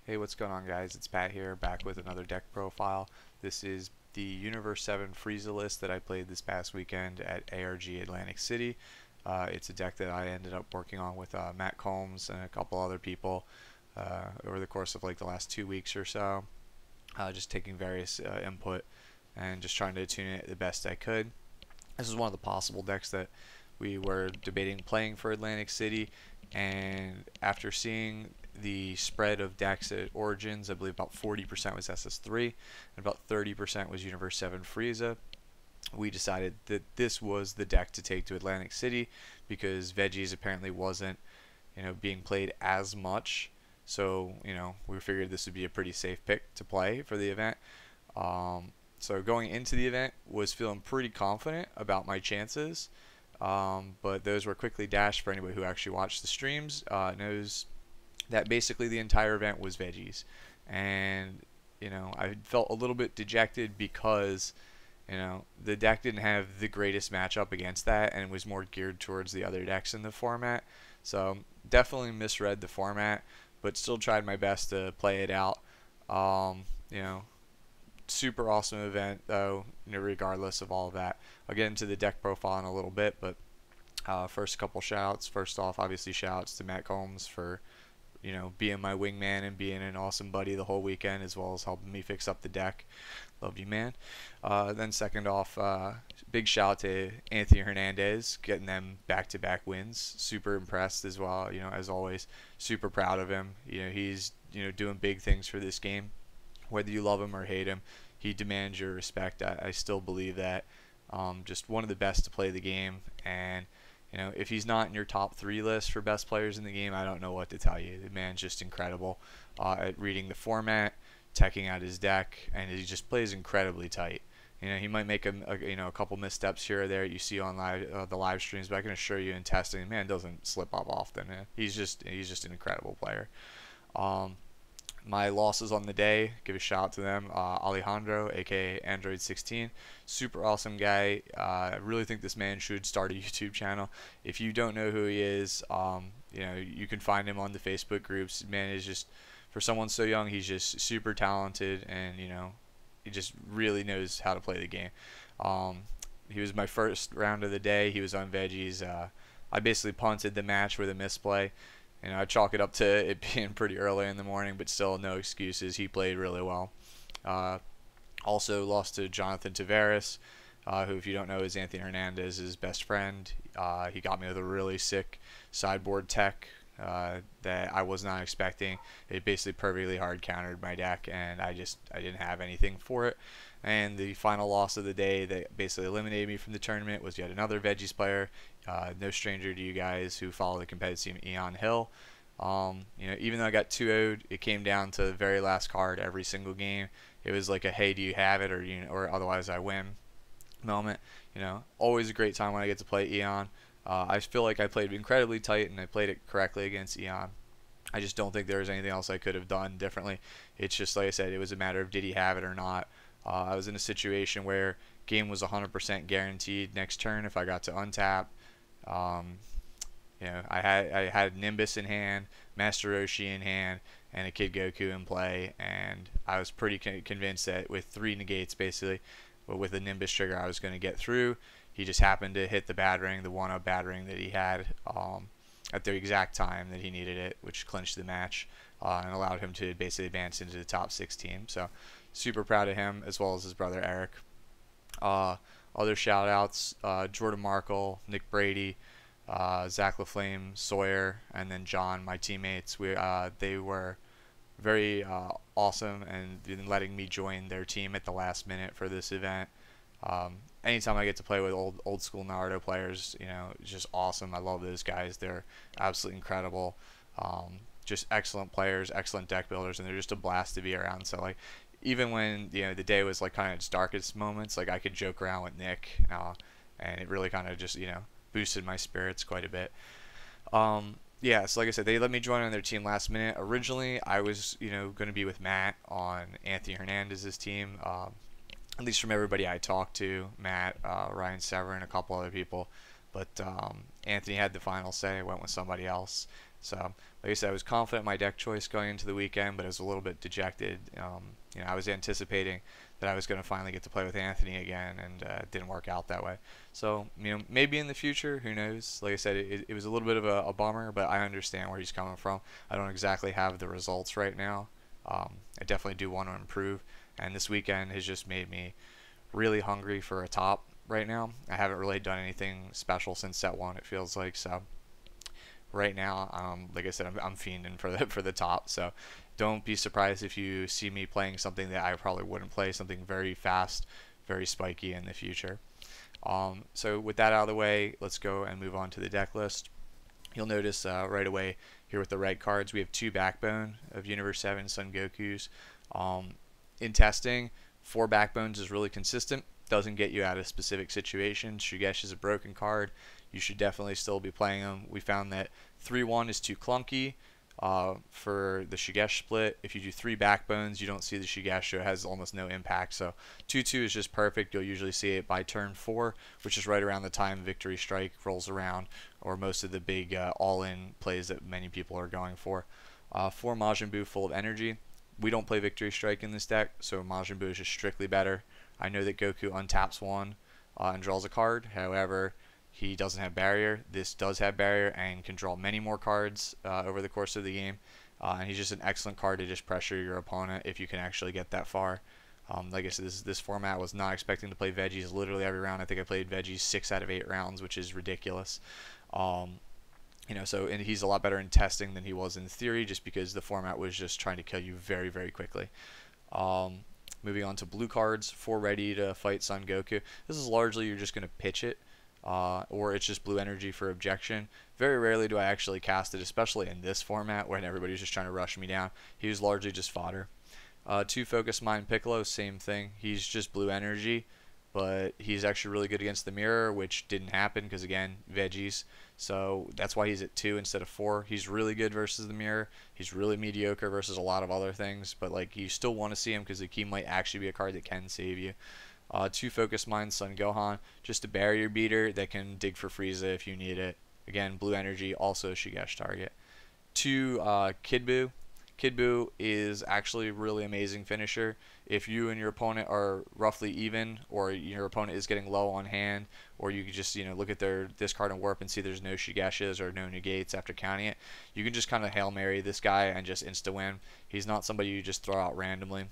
Hey, what's going on, guys? It's Pat here, back with another deck profile. This is the Universe 7 Frieza list that I played this past weekend at ARG Atlantic City. It's a deck that I ended up working on with Matt Combs and a couple other people over the course of like the last 2 weeks or so. Just taking various input and just trying to tune it the best I could. This is one of the possible decks that we were debating playing for Atlantic City, and after seeing the spread of decks at Origins, I believe about 40% was SS3 and about 30% was Universe 7 Frieza. We decided that this was the deck to take to Atlantic City because Veggies apparently wasn't, being played as much. So, we figured this would be a pretty safe pick to play for the event. So going into the event was feeling pretty confident about my chances, but those were quickly dashed. For anybody who actually watched the streams knows that basically the entire event was Veggies, and I felt a little bit dejected because the deck didn't have the greatest matchup against that, and it was more geared towards the other decks in the format. So definitely misread the format, but still tried my best to play it out. You know, Super awesome event though, regardless of all of that. I'll get into the deck profile in a little bit, but first, a couple shout outs. First off, obviously shout outs to Matt Combs for being my wingman and being an awesome buddy the whole weekend, as well as helping me fix up the deck. Love you, man. Then second off, big shout out to Anthony Hernandez, getting them back-to-back wins. Super impressed as well, as always. Super proud of him. He's doing big things for this game. Whether you love him or hate him, he demands your respect. I still believe that. Just one of the best to play the game, and if he's not in your top 3 list for best players in the game, I don't know what to tell you. The man's just incredible at reading the format, teching out his deck, and he just plays incredibly tight. He might make a couple missteps here or there you see on the live streams, but I can assure you in testing, the man doesn't slip up often. He's just an incredible player. My losses on the day, give a shout out to them. Alejandro, aka Android 16, super awesome guy. I really think this man should start a YouTube channel. If you don't know who he is, you can find him on the Facebook groups. Man is just, for someone so young, he's just super talented, and he just really knows how to play the game. He was my first round of the day. He was on Veggies. I basically punted the match with a misplay. I chalk it up to it being pretty early in the morning, but still no excuses. He played really well. Also lost to Jonathan Tavares, who, if you don't know, is Anthony Hernandez's best friend. He got me with a really sick sideboard tech that I was not expecting. It basically perfectly hard countered my deck, and I didn't have anything for it. And the final loss of the day that basically eliminated me from the tournament was yet another Veggies player. No stranger to you guys who follow the competitive team, Eon Hill. Even though I got 2-0'd, it came down to the very last card every single game. It was like a hey, do you have it, or otherwise I win moment. Always a great time when I get to play Eon. I feel like I played incredibly tight, and I played it correctly against Eon. I just don't think there was anything else I could have done differently. It's just, like I said, it was a matter of did he have it or not. I was in a situation where game was 100% guaranteed next turn if I got to untap. I had Nimbus in hand, Master Roshi in hand, and a Kid Goku in play, and I was pretty convinced that with 3 negates basically, but with a Nimbus trigger I was going to get through. He just happened to hit the battering, the 1-up battering that he had at the exact time that he needed it, which clinched the match and allowed him to basically advance into the top 16. So super proud of him, as well as his brother Eric. Other shout outs, Jordan Markle, Nick Brady, Zach LaFlame, Sawyer, and then John, my teammates. They were very awesome and in letting me join their team at the last minute for this event. Anytime I get to play with old school Naruto players, it's just awesome. I love those guys. They're absolutely incredible. Just excellent players, excellent deck builders, and they're just a blast to be around. So like, even when the day was like kind of its darkest moments, like I could joke around with Nick, and it really kind of just boosted my spirits quite a bit. Yeah, so like I said, they let me join on their team last minute. Originally, I was going to be with Matt on Anthony Hernandez's team. At least from everybody I talked to, Matt, Ryan Severin, a couple other people. But Anthony had the final say. I went with somebody else. So, like I said, I was confident in my deck choice going into the weekend, but I was a little bit dejected. I was anticipating that I was going to finally get to play with Anthony again, and it didn't work out that way. So, maybe in the future, who knows? Like I said, it was a little bit of a bummer, but I understand where he's coming from. I don't exactly have the results right now. I definitely do want to improve, and this weekend has just made me really hungry for a top right now. I haven't really done anything special since set 1, it feels like, so right now, like I said, I'm fiending for the top. So don't be surprised if you see me playing something that I probably wouldn't play, something very fast, very spiky in the future. So with that out of the way, let's go and move on to the deck list. You'll notice right away here with the red cards, we have 2 Backbone of Universe 7 Son Gokus. In testing, 4 Backbones is really consistent. Doesn't get you out of specific situations. Shugesh is a broken card. You should definitely still be playing them. We found that 3-1 is too clunky for the Shugesh split. If you do 3 Backbones, you don't see the Shugesh, so it has almost no impact. So 2-2 is just perfect. You'll usually see it by turn 4, which is right around the time Victory Strike rolls around, or most of the big all-in plays that many people are going for. 4 Majin Buu full of energy. We don't play Victory Strike in this deck, so Majin Buu is just strictly better. I know that Goku untaps 1 and draws a card. However, he doesn't have barrier. This does have barrier and can draw many more cards over the course of the game. And he's just an excellent card to just pressure your opponent if you can actually get that far. Like I said, this format was not expecting to play veggies literally every round. I think I played veggies 6 out of 8 rounds, which is ridiculous. And he's a lot better in testing than he was in theory, just because the format was just trying to kill you very, very quickly. Moving on to blue cards, 4 ready to fight Son Goku. This is largely you're just going to pitch it, or it's just blue energy for objection. Very rarely do I actually cast it, especially in this format when everybody's just trying to rush me down. He was largely just fodder. 2 Focus Mind Piccolo, same thing. He's just blue energy, but he's actually really good against the mirror, which didn't happen because, again, veggies. So that's why he's at 2 instead of 4. He's really good versus the mirror. He's really mediocre versus a lot of other things, but like you still want to see him because the key might actually be a card that can save you. 2 Focus Mind Son Gohan, just a barrier beater that can dig for Frieza if you need it. Again, blue energy, also Shugesh target. 2 Kid Buu. Kid Buu is actually a really amazing finisher. If you and your opponent are roughly even, or your opponent is getting low on hand, or you can just look at their discard and warp and see there's no Shugeshes or no negates after counting it, you can just kind of Hail Mary this guy and just insta win. He's not somebody you just throw out randomly.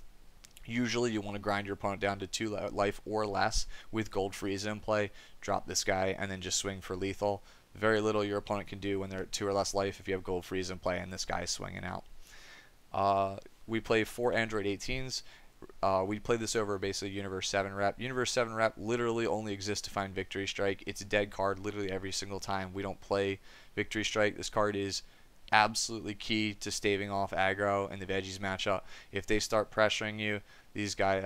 Usually you want to grind your opponent down to 2 life or less with Gold Frieza in play, drop this guy, and then just swing for lethal. Very little your opponent can do when they're at 2 or less life if you have Gold Frieza in play and this guy is swinging out. We play 4 Android 18s. We play this over basically Universe 7 rep. Universe 7 rep literally only exists to find Victory Strike. It's a dead card literally every single time. We don't play Victory Strike. This card is absolutely key to staving off aggro in the veggies matchup. If they start pressuring you, these guys,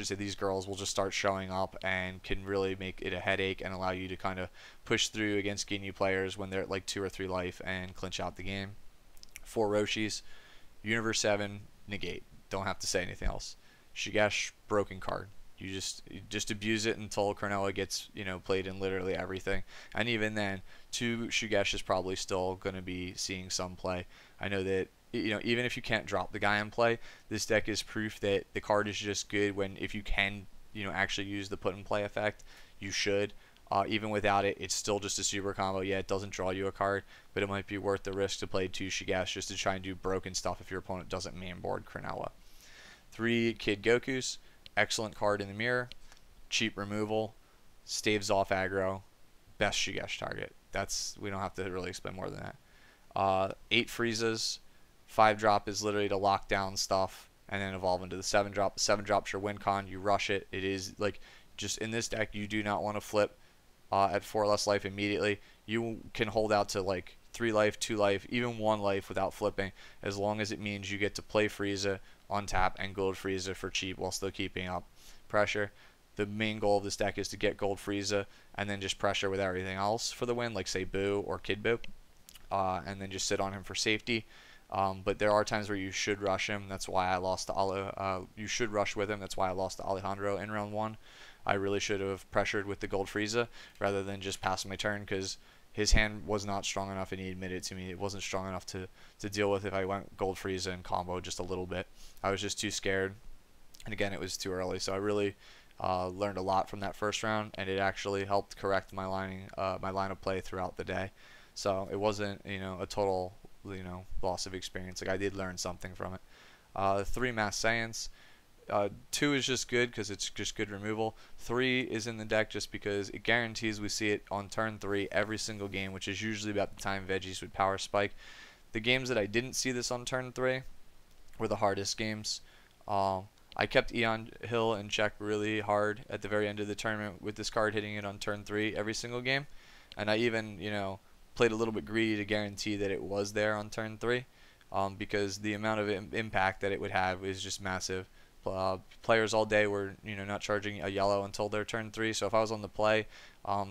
these girls will just start showing up and can really make it a headache and allow you to kind of push through against Ginyu players when they're at like 2 or 3 life and clinch out the game. 4 Roshis. Universe 7, negate. Don't have to say anything else. Shugesh, broken card. You just abuse it until Cronulla gets played in literally everything. And even then, 2 Shugesh is probably still going to be seeing some play. I know that even if you can't drop the guy in play, this deck is proof that the card is just good when if you can actually use the put in play effect, you should. Even without it, it's still just a super combo. Yeah, it doesn't draw you a card, but it might be worth the risk to play 2 Shugesh just to try and do broken stuff if your opponent doesn't main board Cronulla. 3 Kid Gokus, excellent card in the mirror, cheap removal, staves off aggro, best Shugesh target. We don't have to really explain more than that. 8 Friezas, 5 drop is literally to lock down stuff and then evolve into the 7 drop. The 7 drop's your win con. You rush it. It is like just in this deck you do not want to flip at 4 less life immediately. You can hold out to like 3 life, 2 life, even 1 life without flipping, as long as it means you get to play Frieza on tap and Gold Frieza for cheap while still keeping up pressure. The main goal of this deck is to get Gold Frieza and then just pressure with everything else for the win, like say Buu or Kid Buu, and then just sit on him for safety. But there are times where you should rush him. That's why I lost to you should rush with him. That's why I lost to Alejandro in round 1. I really should have pressured with the Gold Frieza rather than just pass my turn, because his hand was not strong enough, and he admitted to me it wasn't strong enough to deal with if I went Gold Frieza and combo just a little bit. I was just too scared, and again, it was too early. So I really learned a lot from that first round, and it actually helped correct my line of play throughout the day. So it wasn't, a total, loss of experience. Like, I did learn something from it. 3 Mass Science. 2 is just good because it's just good removal. 3 is in the deck just because it guarantees we see it on turn 3 every single game, which is usually about the time veggies would power spike. The games that I didn't see this on turn 3 were the hardest games. I kept Eon Hill in check really hard at the very end of the tournament with this card hitting it on turn 3 every single game. And I even, played a little bit greedy to guarantee that it was there on turn 3 because the amount of impact that it would have is just massive. Players all day were not charging a yellow until their turn 3, so if I was on the play,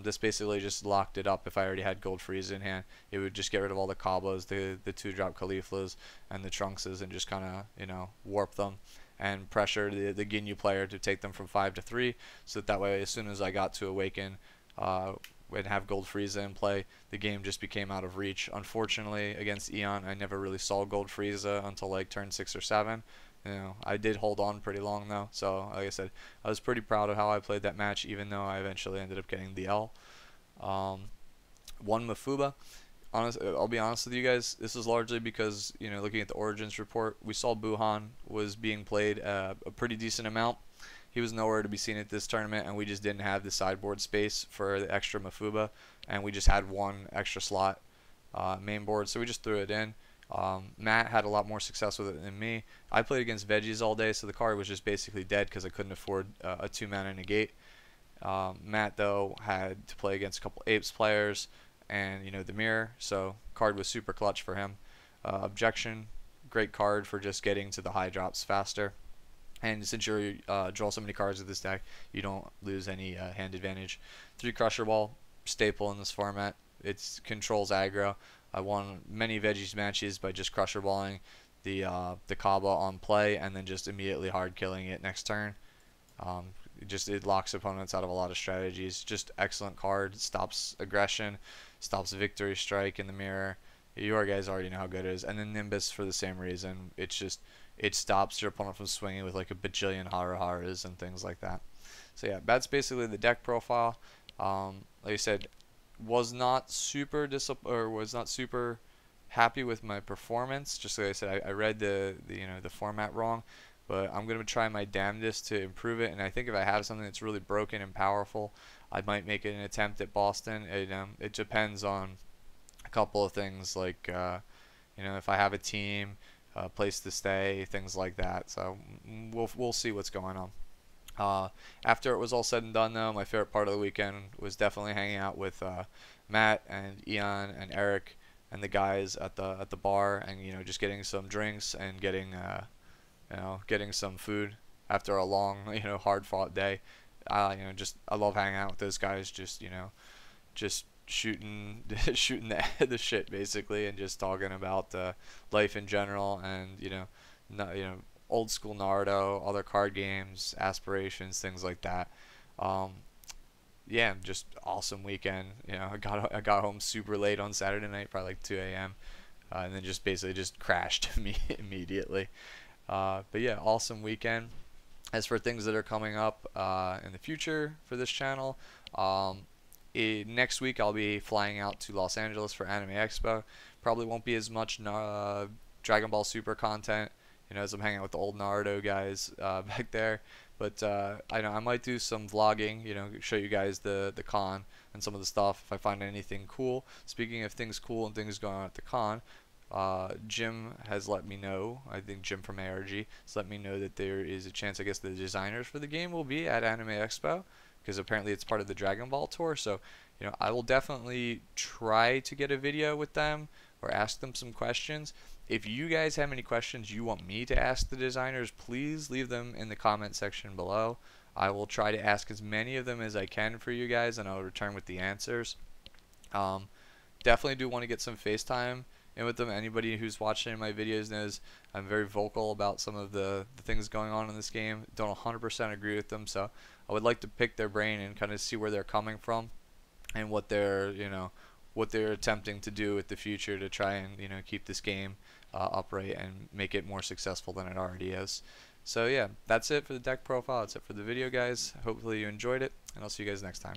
this basically just locked it up. If I already had Gold Frieza in hand, it would just get rid of all the Kabas, the 2-drop Cauliflas, and the Trunkses, and just kind of warp them and pressure the Ginyu player to take them from 5 to 3, so that way as soon as I got to Awaken and have Gold Frieza in play, the game just became out of reach. Unfortunately, against Eon, I never really saw Gold Frieza until like turn 6 or 7. I did hold on pretty long though, so like I said, I was pretty proud of how I played that match, even though I eventually ended up getting the L. 1 Mafuba. I'll be honest with you guys, this is largely because, looking at the Origins report, we saw Buhan was being played a pretty decent amount. He was nowhere to be seen at this tournament, and we just didn't have the sideboard space for the extra Mafuba, and we just had 1 extra slot main board, so we just threw it in. Matt had a lot more success with it than me. I played against veggies all day, so the card was just basically dead because I couldn't afford a 2-mana negate. Matt, though, had to play against a couple Apes players and, the mirror, so card was super clutch for him. Objection, great card for just getting to the high drops faster. And since you draw so many cards with this deck, you don't lose any hand advantage. 3 Crusher Ball, staple in this format. It controls aggro. I won many veggies matches by just Crusher Balling the Kaba on play and then just immediately hard killing it next turn. It locks opponents out of a lot of strategies. Just excellent card. Stops aggression, stops victory strike in the mirror. You guys already know how good it is. And then Nimbus for the same reason. It stops your opponent from swinging with like a bajillion Haruharas and things like that. So yeah, that's basically the deck profile. Like I said, was not super happy with my performance. Just like I said, I read the format wrong, but I'm gonna try my damnedest to improve it. And I think if I have something that's really broken and powerful, I might make an attempt at Boston. It depends on a couple of things, like if I have a team, place to stay, things like that. So we'll see what's going on. After it was all said and done, though, my favorite part of the weekend was definitely hanging out with Matt and Eon and Eric and the guys at the bar, and just getting some drinks and getting some food after a long hard fought day. I love hanging out with those guys, just shooting the shit basically, and just talking about life in general, and old school Naruto, other card games, aspirations, things like that. Yeah, just awesome weekend. I got home super late on Saturday night, probably like 2 a.m. And then just basically just crashed immediately. But yeah, awesome weekend. As for things that are coming up in the future for this channel, next week I'll be flying out to Los Angeles for Anime Expo. Probably won't be as much Dragon Ball Super content, as I'm hanging out with the old Naruto guys back there. But I might do some vlogging, show you guys the con and some of the stuff if I find anything cool. Speaking of things cool and things going on at the con, Jim has let me know, I think Jim from ARG has let me know that there is a chance, I guess the designers for the game will be at Anime Expo, because apparently it's part of the Dragon Ball tour. So I will definitely try to get a video with them or ask them some questions. If you guys have any questions you want me to ask the designers, please leave them in the comment section below. I will try to ask as many of them as I can for you guys, and I'll return with the answers. Definitely do want to get some FaceTime in with them. Anybody who's watching my videos knows I'm very vocal about some of the things going on in this game. Don't 100% agree with them, so I would like to pick their brain and kind of see where they're coming from and what their what they're attempting to do with the future to try and keep this game upright and make it more successful than it already is. So yeah, that's it for the deck profile. That's it for the video, guys. Hopefully you enjoyed it, and I'll see you guys next time.